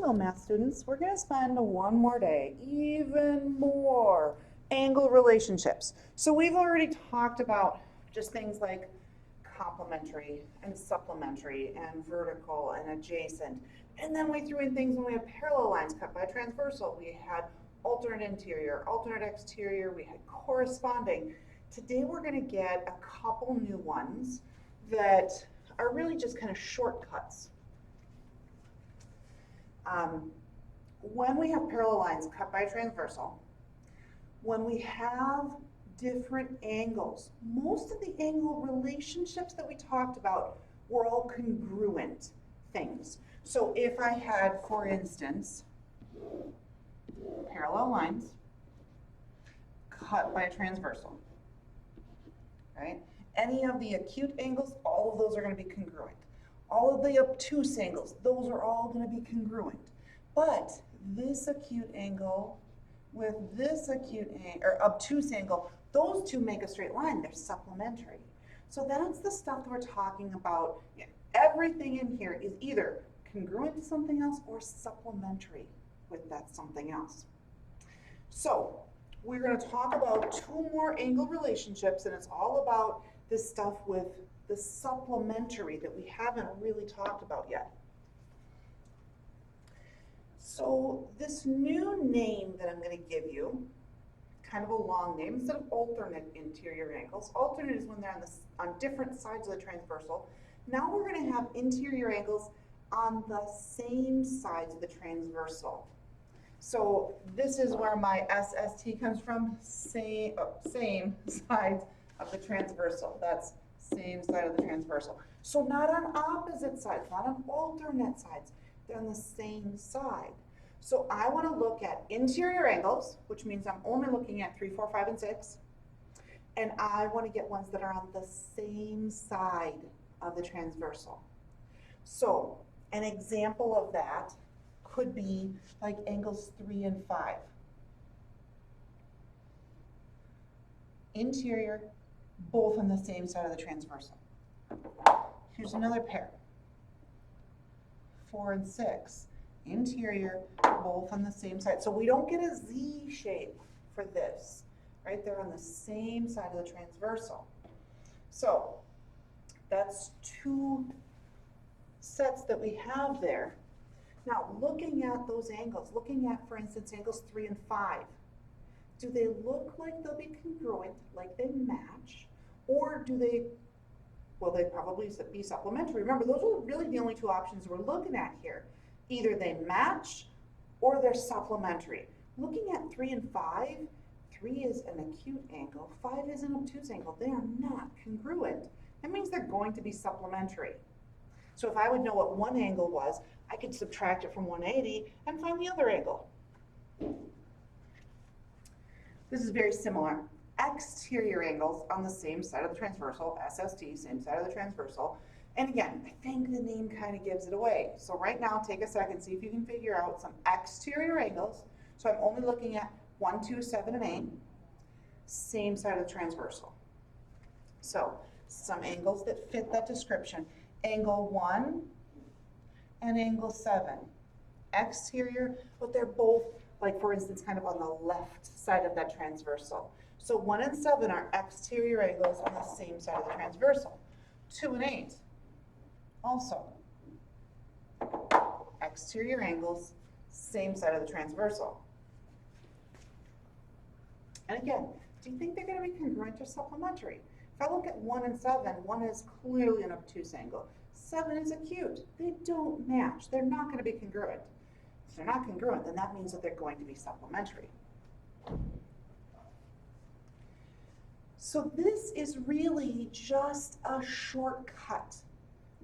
well, math students, we're going to spend one more day, even more angle relationships. So we've already talked about just things like complementary and supplementary and vertical and adjacent. And then we threw in things when we had parallel lines cut by transversal. We had alternate interior, alternate exterior, we had corresponding. Today we're going to get a couple new ones that are really just kind of shortcuts. When we have parallel lines cut by transversal, when we have different angles, most of the angle relationships that we talked about were all congruent things. So if I had, for instance, parallel lines cut by a transversal, right? Any of the acute angles, all of those are going to be congruent. All of the obtuse angles, those are all going to be congruent. But this acute angle with this acute or obtuse angle, those two make a straight line. They're supplementary. So that's the stuff that we're talking about. Everything in here is either congruent to something else or supplementary with that something else. So we're going to talk about two more angle relationships, and it's all about this stuff with the supplementary that we haven't really talked about yet. So this new name that I'm going to give you, kind of a long name, instead of alternate interior angles. Alternate is when they're on different sides of the transversal. Now we're going to have interior angles on the same sides of the transversal. So this is where my SST comes from, same sides of the transversal. That's same side of the transversal. So not on opposite sides, not on alternate sides. They're on the same side. So I want to look at interior angles, which means I'm only looking at 3, 4, 5, and 6. And I want to get ones that are on the same side of the transversal. So an example of that could be like angles 3 and 5. Interior, both on the same side of the transversal. Here's another pair. 4 and 6. Interior, both on the same side. So we don't get a Z shape for this, right? They're on the same side of the transversal. So that's two sets that we have there. Now, looking at those angles, looking at, for instance, angles 3 and 5, do they look like they'll be congruent, like they match, or do they, well, they probably be supplementary. Remember, those are really the only two options we're looking at here. Either they match or they're supplementary. Looking at 3 and 5, 3 is an acute angle, 5 is an obtuse angle. They are not congruent. That means they're going to be supplementary. So if I would know what one angle was, I could subtract it from 180 and find the other angle. This is very similar. Exterior angles on the same side of the transversal, SST, same side of the transversal. And again, I think the name kind of gives it away. So right now, take a second, see if you can figure out some exterior angles. So I'm only looking at 1, 2, 7, and 8, same side of the transversal. So some angles that fit that description. Angle 1 and angle 7. Exterior, but they're both, like for instance, kind of on the left side of that transversal. So 1 and 7 are exterior angles on the same side of the transversal. 2 and 8, also exterior angles, same side of the transversal. And again, do you think they're going to be congruent or supplementary? If I look at 1 and 7, 1 is clearly an obtuse angle. 7 is acute. They don't match. They're not going to be congruent. If they're not congruent, then that means that they're going to be supplementary. So this is really just a shortcut.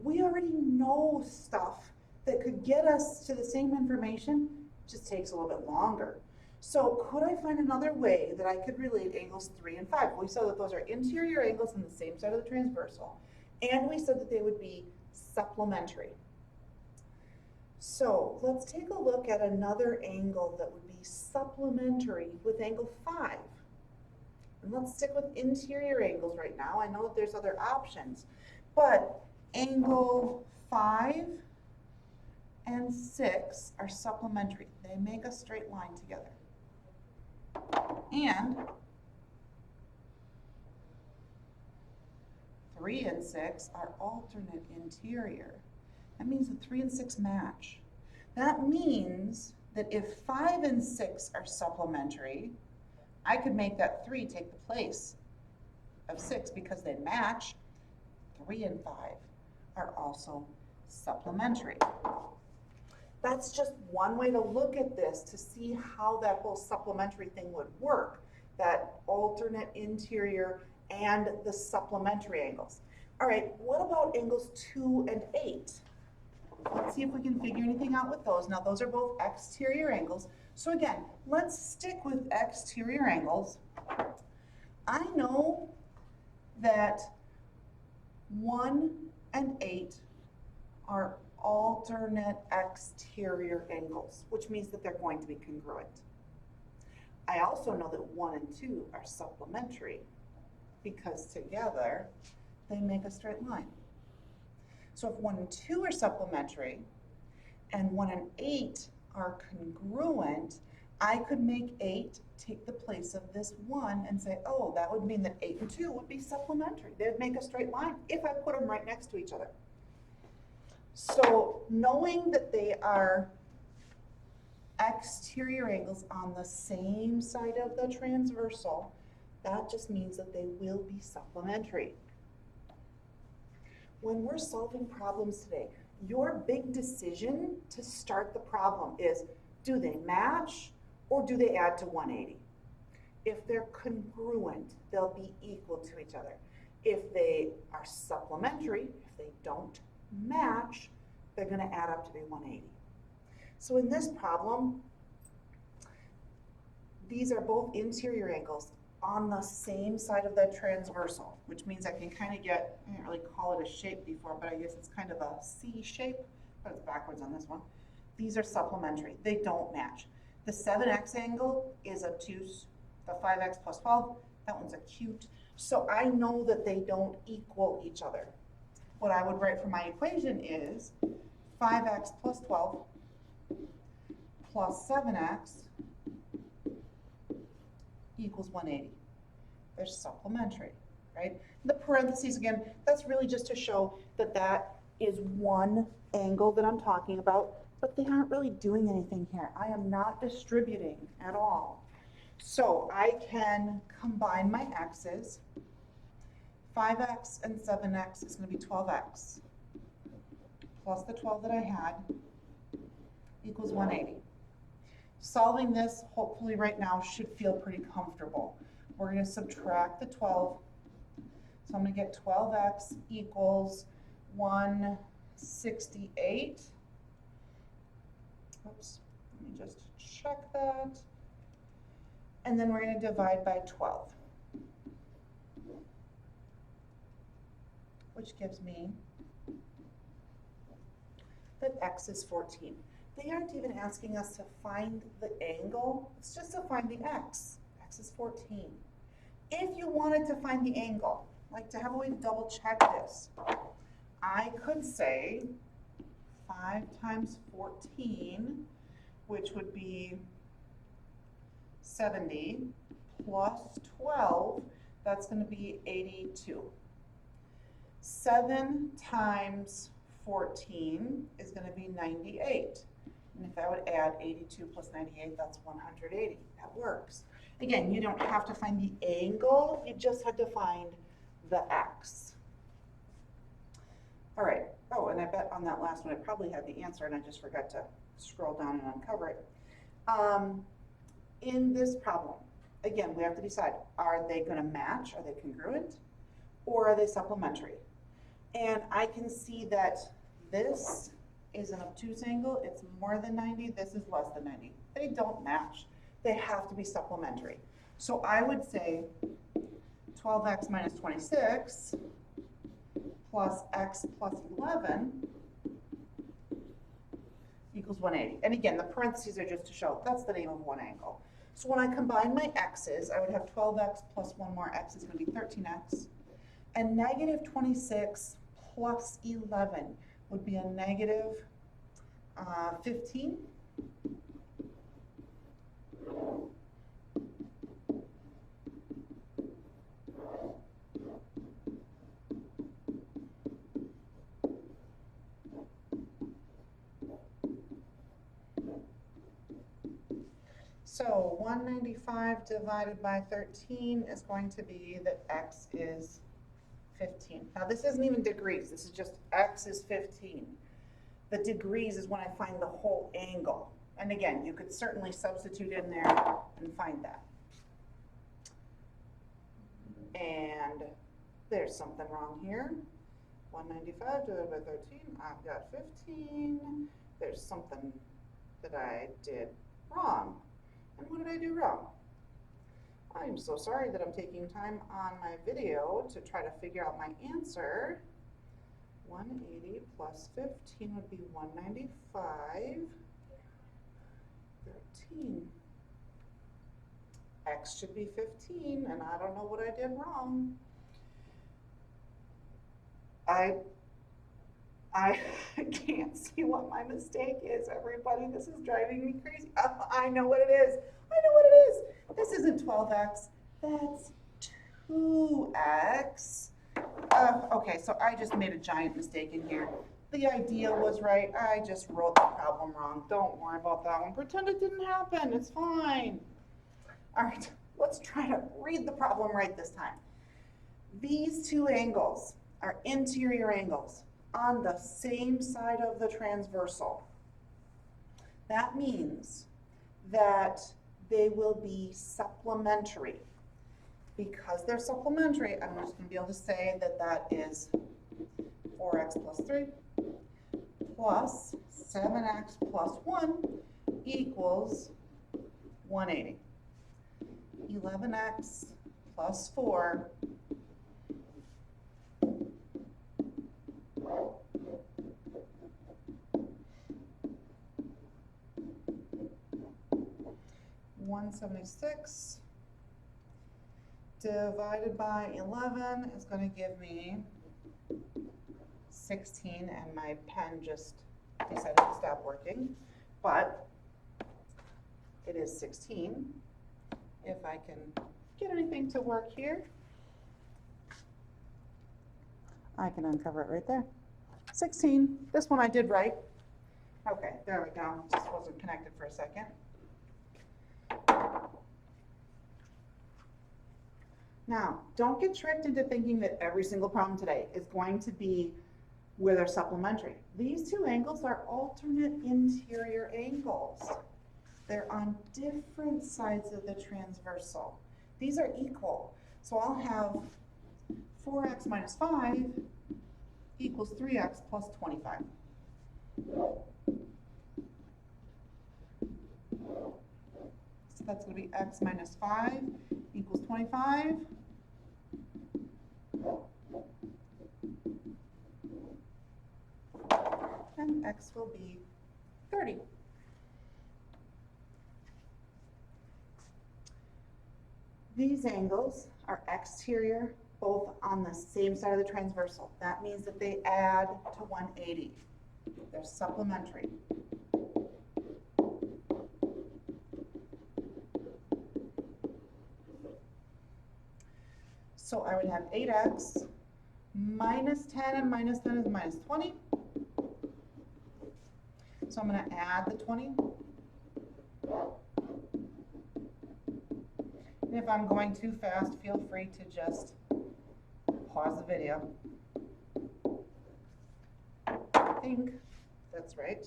We already know stuff that could get us to the same information, just takes a little bit longer. So could I find another way that I could relate angles 3 and 5? We saw that those are interior angles on the same side of the transversal, and we said that they would be supplementary. So let's take a look at another angle that would be supplementary with angle 5. And let's stick with interior angles right now. I know that there's other options, but angle 5 and 6 are supplementary. They make a straight line together. And 3 and 6 are alternate interior. That means the 3 and 6 match. That means that if 5 and 6 are supplementary, I could make that 3 take the place of 6 because they match. 3 and 5 are also supplementary. That's just one way to look at this to see how that whole supplementary thing would work, that alternate interior and the supplementary angles. All right, what about angles 2 and 8? Let's see if we can figure anything out with those. Now, those are both exterior angles. So again, let's stick with exterior angles. I know that 1 and 8 are alternate exterior angles, which means that they're going to be congruent. I also know that 1 and 2 are supplementary because together they make a straight line. So if 1 and 2 are supplementary and 1 and 8 are congruent, I could make 8 take the place of this 1 and say, oh, that would mean that 8 and 2 would be supplementary. They'd make a straight line if I put them right next to each other. So knowing that they are exterior angles on the same side of the transversal, that just means that they will be supplementary. When we're solving problems today, your big decision to start the problem is, do they match or do they add to 180? If they're congruent, they'll be equal to each other. If they are supplementary, if they don't match, they're going to add up to be 180. So in this problem, these are both interior angles on the same side of the transversal, which means I can kind of get, I didn't really call it a shape before, but I guess it's kind of a C shape, but it's backwards on this one. These are supplementary. They don't match. The 7x angle is obtuse. The 5x plus 12, that one's acute. So I know that they don't equal each other. What I would write for my equation is 5x plus 12 plus 7x equals 180. They're supplementary, right? The parentheses, again, that's really just to show that that is one angle that I'm talking about, but they aren't really doing anything here. I am not distributing at all. So I can combine my x's. 5x and 7x is going to be 12x plus the 12 that I had equals 180. Solving this, hopefully right now, should feel pretty comfortable. We're going to subtract the 12. So I'm going to get 12x equals 168. Oops, let me just check that. And then we're going to divide by 12, which gives me that x is 14. They aren't even asking us to find the angle, it's just to find the x. X is 14. If you wanted to find the angle, like to have a way to double check this, I could say 5 times 14, which would be 70, plus 12, that's going to be 82. 7 times 14 is going to be 98. And if I would add 82 plus 98, that's 180. That works. Again, you don't have to find the angle, you just had to find the x. All right. Oh, and I bet on that last one I probably had the answer and I just forgot to scroll down and uncover it. In this problem, again, we have to decide, are they going to match? Are they congruent? Or are they supplementary? And I can see that this is an obtuse angle. It's more than 90. This is less than 90. They don't match. They have to be supplementary. So I would say 12x minus 26 plus x plus 11 equals 180. And again, the parentheses are just to show that's the name of one angle. So when I combine my x's, I would have 12x plus one more x is going to be 13x. And negative 26 plus 11 would be a negative 15. So 195 divided by 13 is going to be that x is 15. Now this isn't even degrees, this is just x is 15. The degrees is when I find the whole angle. And again, you could certainly substitute in there and find that. And there's something wrong here. 195 divided by 13, I've got 15. There's something that I did wrong. And what did I do wrong? I'm so sorry that I'm taking time on my video to try to figure out my answer. 180 plus 15 would be 195. 13. X should be 15, and I don't know what I did wrong. I can't see what my mistake is, everybody. This is driving me crazy. Oh, I know what it is. I know what it is. This isn't 12x. That's 2x. Okay, so I just made a giant mistake in here. The idea was right. I just wrote the problem wrong. Don't worry about that one. Pretend it didn't happen. It's fine. All right, let's try to read the problem right this time. These two angles are interior angles on the same side of the transversal. That means that they will be supplementary. Because they're supplementary, I'm just going to be able to say that that is 4x plus 3 plus 7x plus 1 equals 180. 11x plus 4 176 divided by 11 is going to give me 16, and my pen just decided to stop working, but it is 16. If I can get anything to work here, I can uncover it right there. 16. This one I did right. Okay, there we go. Just wasn't connected for a second. Now, don't get tricked into thinking that every single problem today is going to be where they're supplementary. These two angles are alternate interior angles. They're on different sides of the transversal. These are equal. So I'll have 4x minus 5 equals 3x plus 25. So that's going to be x minus 5 equals 25. And x will be 30. These angles are exterior, both on the same side of the transversal. That means that they add to 180. They're supplementary. So I would have 8x minus 10, and minus 10 is minus 20. So I'm going to add the 20. And if I'm going too fast, feel free to just pause the video. I think that's right.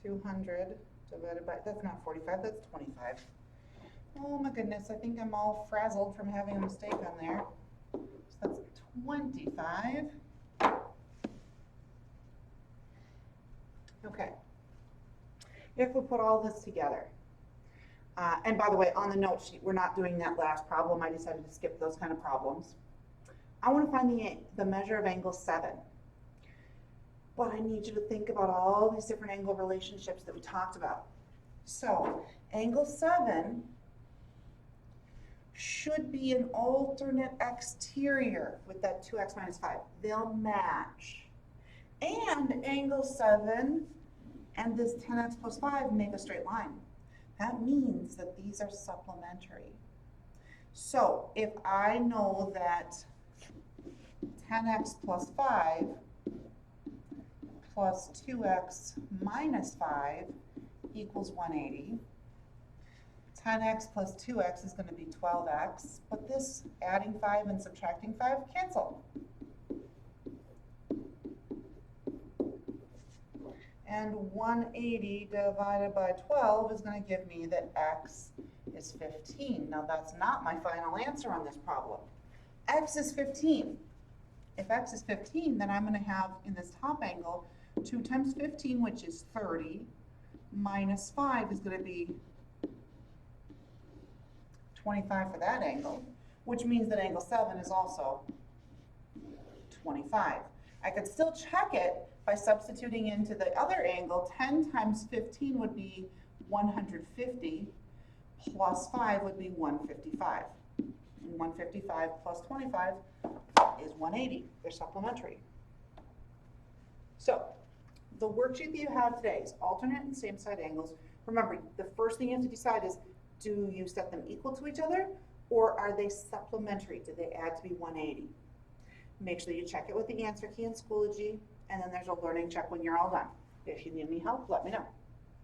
200 divided by, that's not 45, that's 25. Oh my goodness, I think I'm all frazzled from having a mistake on there. So that's 25. Okay. If we put all this together, and by the way, on the note sheet, we're not doing that last problem. I decided to skip those kind of problems. I want to find the measure of angle 7. But I need you to think about all these different angle relationships that we talked about. So, angle 7 should be an alternate exterior with that 2x minus 5. They'll match. And angle 7 and this 10x plus 5 make a straight line. That means that these are supplementary. So if I know that 10x plus 5 plus 2x minus 5 equals 180, 10x plus 2x is going to be 12x, but this adding 5 and subtracting 5 cancel. And 180 divided by 12 is going to give me that x is 15. Now that's not my final answer on this problem. X is 15. If x is 15, then I'm going to have in this top angle 2 times 15, which is 30, minus 5 is going to be 25 for that angle, which means that angle 7 is also 25. I could still check it by substituting into the other angle. 10 times 15 would be 150, plus 5 would be 155. And 155 plus 25 is 180. They're supplementary. So the worksheet that you have today is alternate and same side angles. Remember, the first thing you have to decide is, do you set them equal to each other, or are they supplementary? Do they add to be 180? Make sure you check it with the answer key in Schoology, and then there's a learning check when you're all done. If you need any help, let me know.